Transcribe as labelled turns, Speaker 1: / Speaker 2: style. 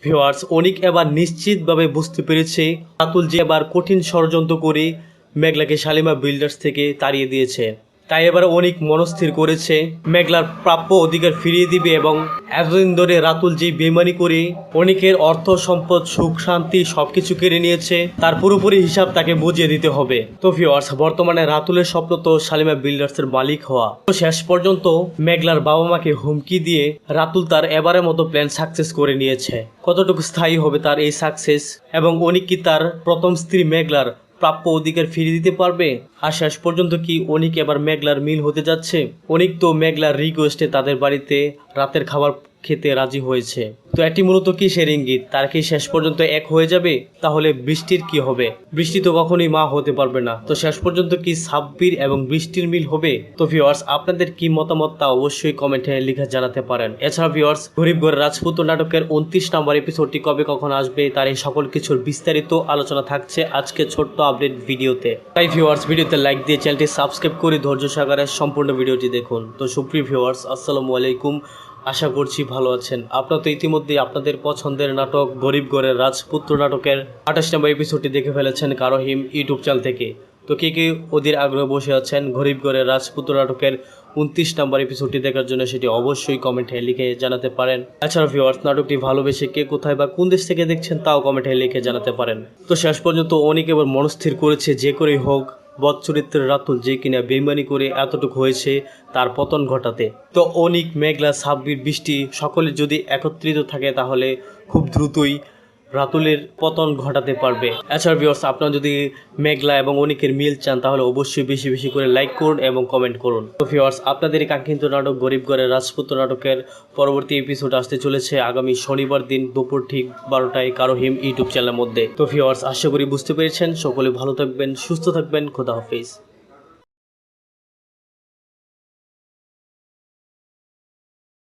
Speaker 1: Viewers, অনিক এবার নিশ্চিতভাবে বুঝতে পেরেছে রাতুল যে এবার কঠিন ষড়যন্ত্র করে মেঘলাকে শালিমা বিল্ডার্স থেকে তাড়িয়ে দিয়েছে। তাই এবার অনিক মনস্থির করেছে মেঘলার প্রাপ্য অধিকার ফিরিয়ে দিবে এবং এতদিন ধরে রাতুল যে বেইমানি করে অনিকের অর্থ সম্পদ সুখ শান্তি সবকিছু কেড়ে নিয়েছে তার পুরোপুরি হিসাব তাকে বুঝিয়ে দিতে হবে। তো ভিউয়ার্স, বর্তমানে রাতুলের স্বপ্ন তো শালিমা বিল্ডার্সের মালিক হওয়া। তো শেষ পর্যন্ত মেঘলার বাবা মাকে হুমকি দিয়ে রাতুল তার এবারের মতো প্ল্যান সাকসেস করে নিয়েছে। কতটুকু স্থায়ী হবে তার এই সাকসেস এবং অনিক কি তার প্রথম স্ত্রী মেঘলার প্রাপ্য অধিকার ফিরিয়ে দিতে পারবে? আর শেষ পর্যন্ত কি অনিক এবার মেঘলার মিল হতে যাচ্ছে? অনিক তো মেঘলার রিকোয়েস্টে তাদের বাড়িতে রাতের খাবার খেতে রাজি হয়েছে। তো এটি মূলত কিসের ইঙ্গিত? তার কি শেষ পর্যন্ত এক হয়ে যাবে? তাহলে বৃষ্টির কি হবে? বৃষ্টি তো কখনোই মা হতে পারবে না। তো শেষ পর্যন্ত কি সাব্বির এবং বৃষ্টির মিল হবে? তো ভিউয়ার্স, আপনাদের কি মতামত তা অবশ্যই কমেন্টে লিখে জানাতে পারেন। এছাড়া ভিউয়ার্স, গরিব ঘরের রাজপুত্র নাটকের 29 নম্বর এপিসোডটি কবে কখন আসবে তার এই সকল কিছুর বিস্তারিত আলোচনা থাকছে আজকে ছোট্ট আপডেট ভিডিওতে। তাই ভিউয়ার্স, ভিডিওতে লাইক দিয়ে চ্যানেলটি সাবস্ক্রাইব করে ধৈর্য সহকারে সম্পূর্ণ ভিডিওটি দেখুন। তো সুপ্রিয় ভিউয়ার্স, আসসালামু আলাইকুম। আশা করছি ভালো আছেন। আপনারা তো ইতিমধ্যেই আপনাদের পছন্দের নাটক গরিব ঘরের রাজপুত্র নাটকের 28 নম্বর এপিসোডটি দেখে ফেলেছেন কারোহিম ইউটিউব চ্যানেল থেকে। তো কে ওদের আগ্রহে বসে আছেন গরিব ঘরের রাজপুত্র নাটকের 29 নম্বর এপিসোডটি দেখার জন্য সেটি অবশ্যই কমেন্টে লিখে জানাতে পারেন। এছাড়া ভিউয়ার্স, নাটকটি ভালোবেসে কে কোথায় বা কোন দেশ থেকে দেখছেন তাও কমেন্টে লিখে জানাতে পারেন। তো শেষ পর্যন্ত অনেকে এবার মনস্থির করেছে যে করেই হোক বদচরিত্রের রাতুল যে কিনা বেইমানি করে এতটুকু হয়েছে তার পতন ঘটাতে। তো অনিক, মেঘলা, সাব্বির, বৃষ্টি সকলে যদি একত্রিত থাকে তাহলে খুব দ্রুতই রাতুলের পতন ঘটাতে পারবে। এছাড়া ভিউয়ার্স, আপনারা যদি মেঘলা এবং অনিকের মিল চান তাহলে অবশ্যই বেশি বেশি করে লাইক করুন এবং কমেন্ট করুন। তো ভিউয়ার্স, আপনাদের এই কাঙ্ক্ষিত নাটক গরিব ঘরের রাজপুত্র নাটকের পরবর্তী এপিসোড আসতে চলেছে আগামী শনিবার দিন দুপুর ঠিক 12টায় কারোহিম ইউটিউব চ্যানেলের মধ্যে। তো ভিউয়ার্স, আশা করি বুঝতে পেরেছেন। সকলে ভালো থাকবেন, সুস্থ থাকবেন। খোদা হাফেজ।